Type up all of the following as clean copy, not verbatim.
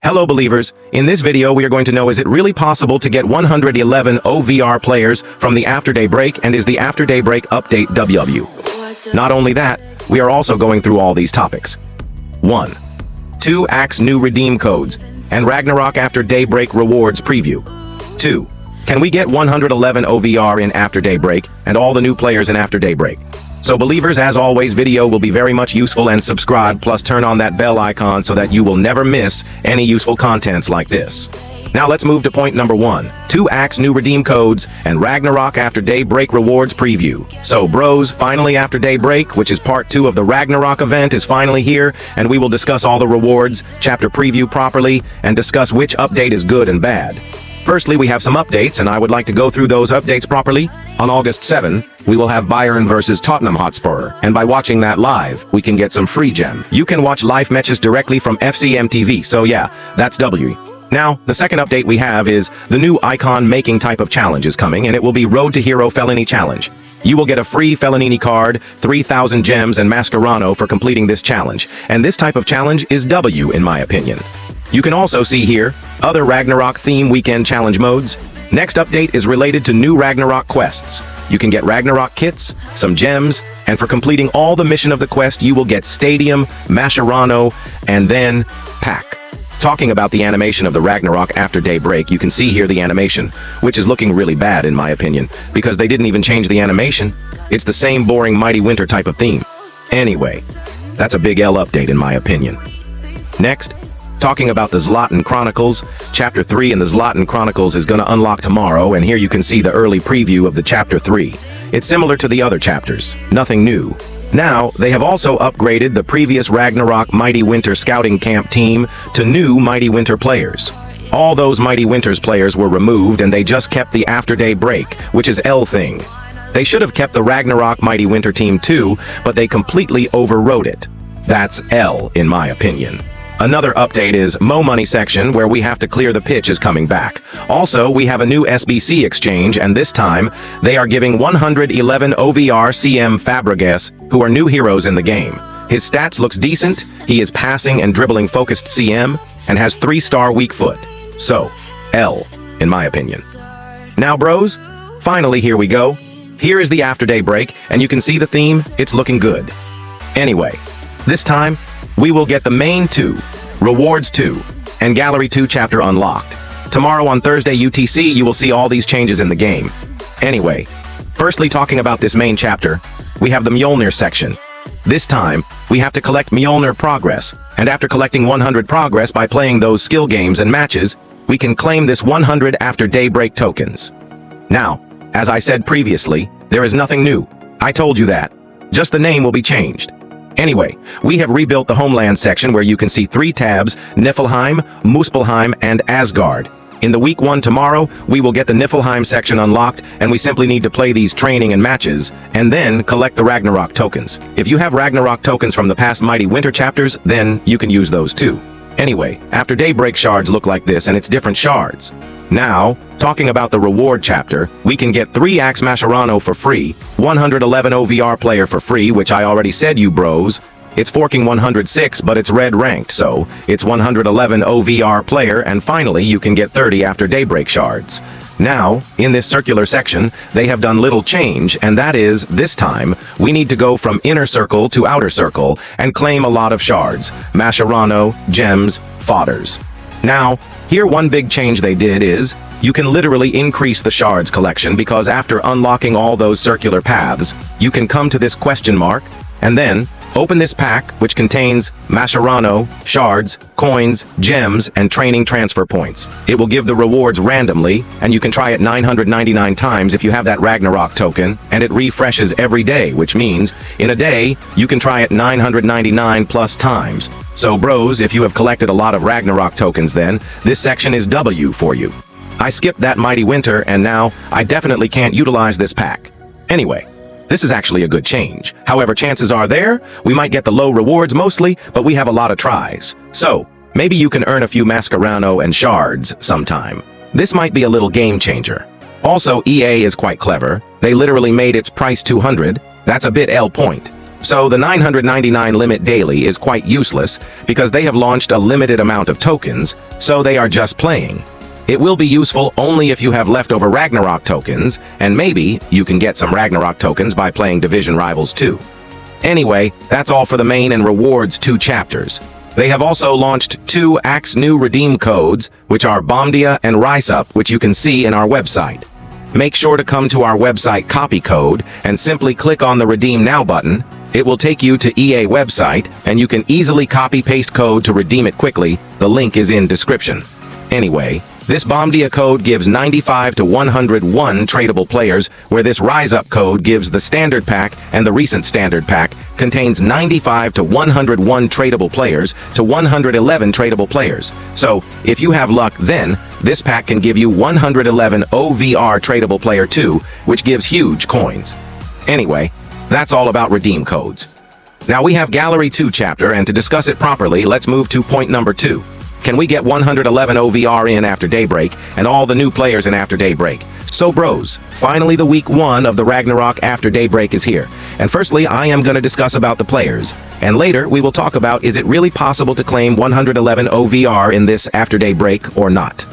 Hello believers, in this video we are going to know, is it really possible to get 111 OVR players from the Afterday break, and is the Afterday break update WW? Not only that, we are also going through all these topics. 1. 2 Axe new redeem codes, and Ragnarok After Daybreak rewards preview. 2. Can we get 111 OVR in After Daybreak, and all the new players in After Daybreak? So believers, as always, video will be very much useful, and subscribe plus turn on that bell icon so that you will never miss any useful contents like this. Now let's move to point number 1. 2 Axe new redeem codes, and Ragnarok After Daybreak rewards preview. So bros, finally After Daybreak, which is part 2 of the Ragnarok event, is finally here, and we will discuss all the rewards, chapter preview properly, and discuss which update is good and bad. Firstly, we have some updates, and I would like to go through those updates properly. On August 7, we will have Bayern versus Tottenham Hotspur, and by watching that live, we can get some free gem. You can watch live matches directly from FCM-TV, so yeah, that's W. Now, the second update we have is the new icon making type of challenge is coming, and it will be Road to Hero Felony Challenge. You will get a free Felonini card, 3,000 gems, and Mascherano for completing this challenge, and this type of challenge is W in my opinion. You can also see here other Ragnarok theme weekend challenge modes. Next update is related to new Ragnarok quests. You can get Ragnarok kits, some gems, and for completing all the mission of the quest, you will get Stadium, Mascherano, and then Pack. Talking about the animation of the Ragnarok After Daybreak, you can see here the animation, which is looking really bad in my opinion, because they didn't even change the animation. It's the same boring Mighty Winter type of theme. Anyway, that's a big L update in my opinion. Next, talking about the Zlatan Chronicles, Chapter 3 in the Zlatan Chronicles is gonna unlock tomorrow, and here you can see the early preview of the Chapter 3. It's similar to the other chapters, nothing new. Now, they have also upgraded the previous Ragnarok Mighty Winter Scouting Camp team to new Mighty Winter players. All those Mighty Winters players were removed, and they just kept the After Day break, which is L thing. They should have kept the Ragnarok Mighty Winter team too, but they completely overrode it. That's L in my opinion. Another update is Mo Money section, where we have to clear the pitch, is coming back. Also, we have a new SBC exchange, and this time, they are giving 111 OVR CM Fabregas, who are new heroes in the game. His stats looks decent, he is passing and dribbling focused CM, and has 3-star weak foot. So, L, in my opinion. Now bros, finally here we go. Here is the After Day break, and you can see the theme, it's looking good. Anyway, this time, we will get the main 2, Rewards 2, and Gallery 2 chapter unlocked. Tomorrow on Thursday UTC, you will see all these changes in the game. Anyway, firstly talking about this main chapter, we have the Mjolnir section. This time, we have to collect Mjolnir progress, and after collecting 100 progress by playing those skill games and matches, we can claim this 100 After Daybreak tokens. Now, as I said previously, there is nothing new. I told you that. Just the name will be changed. Anyway, we have rebuilt the Homeland section, where you can see 3 tabs, Niflheim, Muspelheim, and Asgard. In the week 1 tomorrow, we will get the Niflheim section unlocked, and we simply need to play these training and matches, and then collect the Ragnarok tokens. If you have Ragnarok tokens from the past Mighty Winter chapters, then you can use those too. Anyway, After Daybreak shards look like this, and it's different shards. Now, talking about the reward chapter, we can get 3 Axe Mascherano for free, 111 OVR player for free, which I already said you bros. It's forking 106, but it's red ranked, so it's 111 OVR player, and finally you can get 30 After Daybreak shards. Now, in this circular section, they have done little change, and that is, this time, we need to go from inner circle to outer circle and claim a lot of shards, Mascherano, gems, fodders. Now, here one big change they did is, you can literally increase the shards collection, because after unlocking all those circular paths, you can come to this question mark, and then open this pack, which contains Mascherano, shards, coins, gems, and training transfer points. It will give the rewards randomly, and you can try it 999 times if you have that Ragnarok token, and it refreshes every day, which means, in a day, you can try it 999 plus times. So bros, if you have collected a lot of Ragnarok tokens, then this section is W for you. I skipped that Mighty Winter, and now I definitely can't utilize this pack. Anyway, this is actually a good change. However, chances are we might get the low rewards mostly, but we have a lot of tries. So, maybe you can earn a few Mascherano and shards sometime. This might be a little game changer. Also, EA is quite clever. They literally made its price 200. That's a bit L point. So the 999 limit daily is quite useless because they have launched a limited amount of tokens, so they are just playing. It will be useful only if you have leftover Ragnarok tokens, and maybe you can get some Ragnarok tokens by playing Division Rivals too. Anyway, that's all for the main and rewards 2 chapters. They have also launched 2 Axe new redeem codes, which are Bomdia and Rise Up, which you can see in our website. Make sure to come to our website copy code and simply click on the Redeem Now button. It will take you to EA website, and you can easily copy-paste code to redeem it quickly. The link is in description. Anyway, this Bomdia code gives 95 to 101 tradable players, where this Rise Up code gives the standard pack, and the recent standard pack contains 95 to 101 tradable players to 111 tradable players. So, if you have luck then, this pack can give you 111 OVR tradable player too, which gives huge coins. Anyway, that's all about redeem codes. Now we have Gallery 2 chapter, and to discuss it properly, let's move to point number 2. Can we get 111 OVR in after daybreak and all the new players in after daybreak? So bros, finally the week 1 of the Ragnarok after daybreak is here. And firstly, I am going to discuss about the players. And later, we will talk about is it really possible to claim 111 OVR in this after daybreak or not.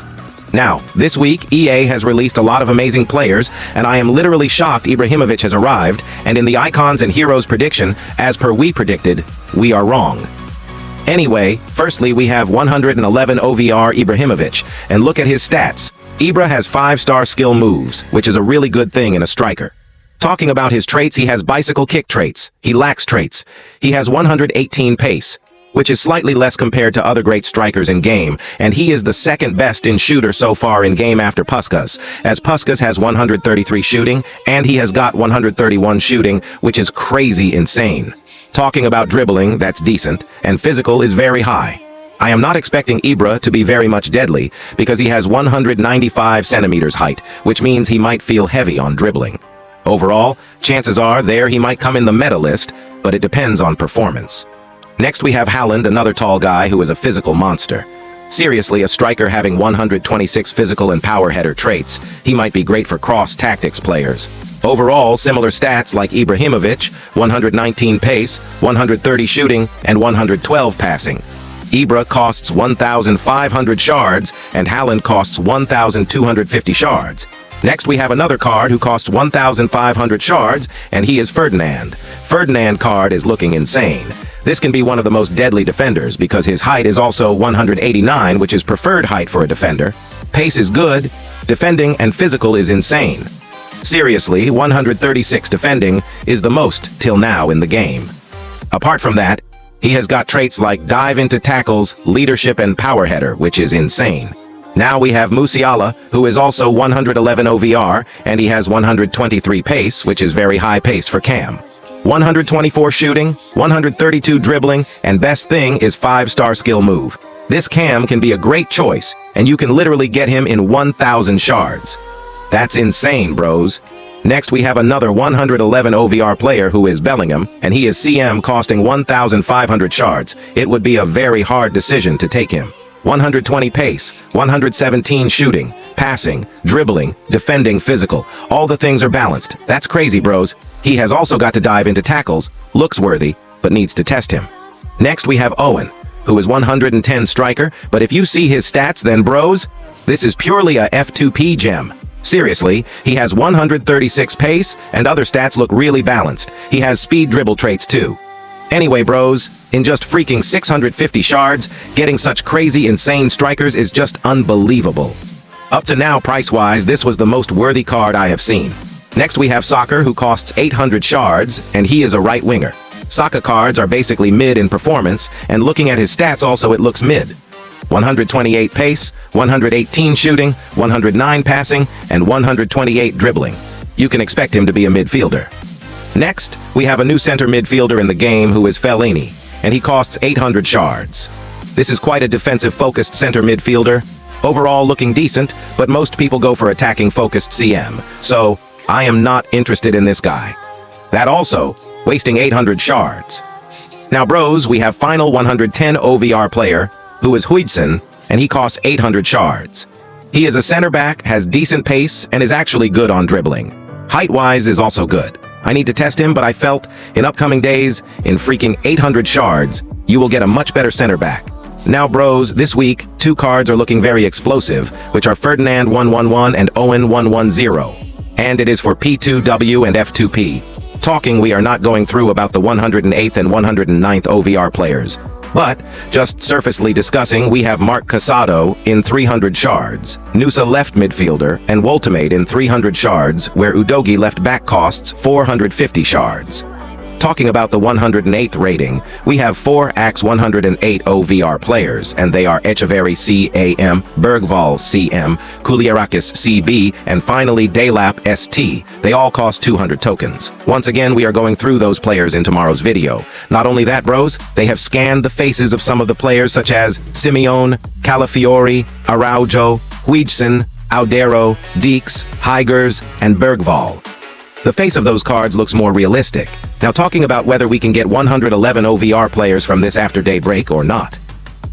Now, this week, EA has released a lot of amazing players, and I am literally shocked Ibrahimovic has arrived, and in the Icons and Heroes prediction, as per we predicted, we are wrong. Anyway, firstly we have 111 OVR Ibrahimovic, and look at his stats. Ibra has 5-star skill moves, which is a really good thing in a striker. Talking about his traits, he has bicycle kick traits. He lacks traits. He has 118 pace, which is slightly less compared to other great strikers in game, and he is the second best in shooter so far in game after Puskas, as Puskas has 133 shooting, and he has got 131 shooting, which is crazy insane. Talking about dribbling, that's decent, and physical is very high. I am not expecting Ibra to be very much deadly, because he has 195 centimeters height, which means he might feel heavy on dribbling. Overall, chances are there he might come in the meta list, but it depends on performance. Next we have Haaland, another tall guy who is a physical monster. Seriously, a striker having 126 physical and power header traits, he might be great for cross-tactics players. Overall, similar stats like Ibrahimovic, 119 pace, 130 shooting, and 112 passing. Ibra costs 1,500 shards, and Haaland costs 1,250 shards. Next we have another card who costs 1,500 shards, and he is Ferdinand. Ferdinand card is looking insane. This can be one of the most deadly defenders because his height is also 189, which is preferred height for a defender. Pace is good, defending and physical is insane. Seriously, 136 defending is the most till now in the game. Apart from that, he has got traits like dive into tackles, leadership and power header, which is insane. Now we have Musiala, who is also 111 OVR, and he has 123 pace, which is very high pace for Cam. 124 shooting, 132 dribbling, and best thing is 5-star skill move. This Cam can be a great choice, and you can literally get him in 1,000 shards. That's insane, bros. Next we have another 111 OVR player who is Bellingham, and he is CM costing 1,500 shards. It would be a very hard decision to take him. 120 pace, 117 shooting, passing, dribbling, defending, physical. All the things are balanced. That's crazy, bros. He has also got to dive into tackles, looks worthy, but needs to test him. Next we have Owen, who is 110 striker, but if you see his stats then bros, this is purely a F2P gem. Seriously, he has 136 pace, and other stats look really balanced. He has speed dribble traits too. Anyway bros, in just freaking 650 shards, getting such crazy insane strikers is just unbelievable. Up to now price-wise, this was the most worthy card I have seen. Next we have Soccer, who costs 800 shards, and he is a right winger. Soccer cards are basically mid in performance, and looking at his stats also it looks mid. 128 pace, 118 shooting, 109 passing, and 128 dribbling. You can expect him to be a midfielder. Next, we have a new center midfielder in the game who is Fellaini, and he costs 800 shards. This is quite a defensive-focused center midfielder. Overall looking decent, but most people go for attacking-focused CM, so I am not interested in this guy. That also, wasting 800 shards. Now bros, we have final 110 OVR player, who is Huijsen, and he costs 800 shards. He is a center back, has decent pace, and is actually good on dribbling. Height-wise is also good. I need to test him, but I felt, in upcoming days, in freaking 800 shards, you will get a much better center back. Now bros, this week, 2 cards are looking very explosive, which are Ferdinand 111 and Owen 110. And it is for P2W and F2P. Talking, we are not going through about the 108th and 109th OVR players. But, just surfacely discussing, we have Mark Casado in 300 shards, Nusa left midfielder, and Woltemade in 300 shards, where Udogi left back costs 450 shards. Talking about the 108th rating, we have 4 AX 108 OVR players, and they are Echeverry CAM, Bergvall CM, Kuliarakis CB, and finally Daylap ST. They all cost 200 tokens. Once again, we are going through those players in tomorrow's video. Not only that, bros, they have scanned the faces of some of the players such as Simeone, Calafiori, Araujo, Huijsen, Audero, Deeks, Hygers, and Bergvall. The face of those cards looks more realistic. Now talking about whether we can get 111 OVR players from this Afterday break or not.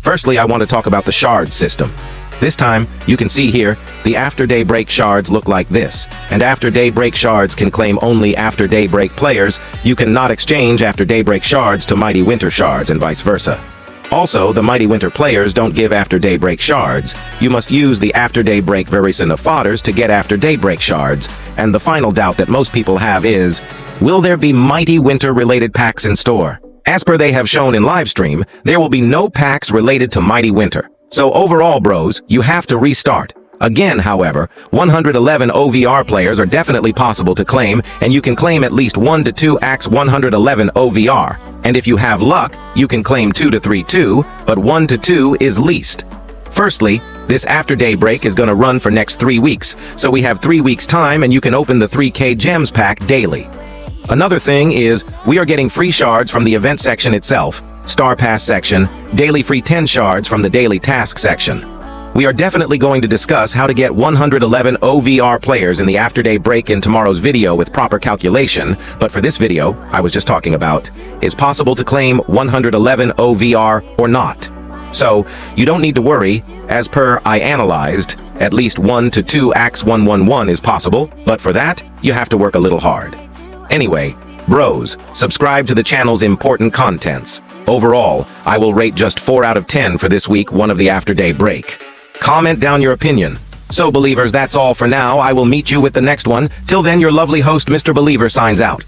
Firstly, I want to talk about the shard system. This time, you can see here, the Afterday break shards look like this. And Afterday break shards can claim only Afterday break players. You cannot exchange Afterday break shards to Mighty Winter shards and vice versa. Also, the Mighty Winter players don't give After Daybreak shards. You must use the After Daybreak Verisena fodders to get After Daybreak shards. And the final doubt that most people have is, will there be Mighty Winter related packs in store? As per they have shown in livestream, there will be no packs related to Mighty Winter. So overall, bros, you have to restart. Again, however, 111 OVR players are definitely possible to claim, and you can claim at least 1 to 2 AX 111 OVR. And if you have luck, you can claim 2 to 3 too, but 1 to 2 is least. Firstly, this After Daybreak is going to run for next 3 weeks, so we have 3 weeks time and you can open the 3K Gems pack daily. Another thing is, we are getting free shards from the event section itself, Star Pass section, daily free 10 shards from the daily task section. We are definitely going to discuss how to get 111 OVR players in the Afterday break in tomorrow's video with proper calculation, but for this video, I was just talking about, is possible to claim 111 OVR or not. So, you don't need to worry, as per I analyzed, at least 1 to 2 AX 111 is possible, but for that, you have to work a little hard. Anyway, bros, subscribe to the channel's important contents. Overall, I will rate just 4 out of 10 for this week, one of the Afterday break. Comment down your opinion. So believers, that's all for now. I will meet you with the next one. Till then, your lovely host, Mr. Believer, signs out.